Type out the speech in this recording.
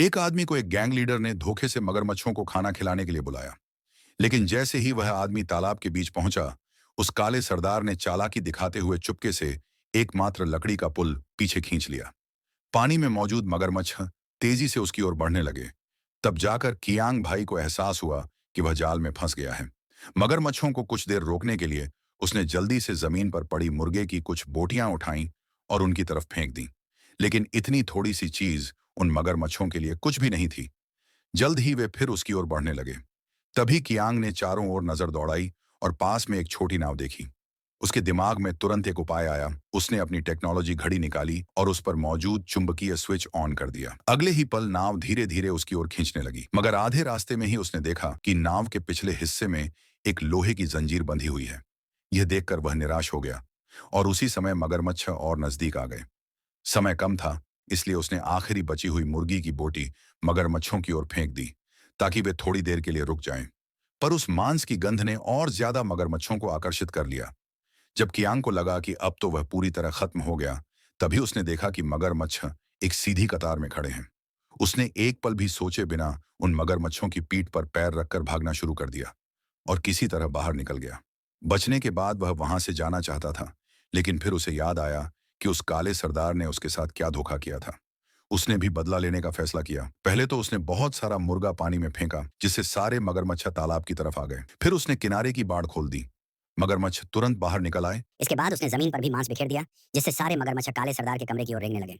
एक आदमी को एक गैंग लीडर ने धोखे से मगरमच्छों को खाना खिलाने के लिए बुलाया। लेकिन जैसे ही वह आदमी तालाब के बीच पहुंचा, उस काले सरदार ने चालाकी दिखाते हुए चुपके से एकमात्र लकड़ी का पुल पीछे खींच लिया। पानी में मौजूद मगरमच्छ तेजी से उसकी ओर बढ़ने लगे। तब जाकर कियांग भाई को एहसास हुआ कि वह जाल में फंस गया है। मगरमच्छों को कुछ देर रोकने के लिए उसने जल्दी से जमीन पर पड़ी मुर्गे की कुछ बोटियां उठाईं और उनकी तरफ फेंक दी। लेकिन इतनी थोड़ी सी चीज उन मगरमच्छों के लिए कुछ भी नहीं थी। जल्द ही वे फिर उसकी ओर बढ़ने लगे। तभी कियांग ने चारों ओर नजर दौड़ाई और पास में एक छोटी नाव देखी। उसके दिमाग में तुरंत एक उपाय आया। उसने अपनी टेक्नोलॉजी घड़ी निकाली और उस पर मौजूद चुंबकीय स्विच ऑन कर दिया। अगले ही पल नाव धीरे धीरे उसकी ओर खींचने लगी, मगर आधे रास्ते में ही उसने देखा कि नाव के पिछले हिस्से में एक लोहे की जंजीर बंधी हुई है। यह देखकर वह निराश हो गया और उसी समय मगरमच्छ और नजदीक आ गए। समय कम था, इसलिए उसने आखिरी बची हुई मुर्गी की बोटी मगरमच्छों की ओर फेंक दी ताकि वे थोड़ी देर के लिए रुक जाएं। पर उस मांस की गंध ने और ज्यादा मगरमच्छों को आकर्षित कर लिया। जब कियांग को लगा कि अब तो वह पूरी तरह खत्म हो गया, तभी उसने देखा कि मगरमच्छ एक सीधी कतार में खड़े हैं। उसने एक पल भी सोचे बिना उन मगरमच्छों की पीठ पर पैर रखकर भागना शुरू कर दिया और किसी तरह बाहर निकल गया। बचने के बाद वह वहां से जाना चाहता था, लेकिन फिर उसे याद आया कि उस काले सरदार ने उसके साथ क्या धोखा किया था। उसने भी बदला लेने का फैसला किया। पहले तो उसने बहुत सारा मुर्गा पानी में फेंका, जिससे सारे मगरमच्छ तालाब की तरफ आ गए। फिर उसने किनारे की बाड़ खोल दी। मगरमच्छ तुरंत बाहर निकल आए। इसके बाद उसने जमीन पर भी मांस बिखेर दिया, जिससे सारे मगरमच्छ काले सरदार के कमरे की ओर रेंगने लगे।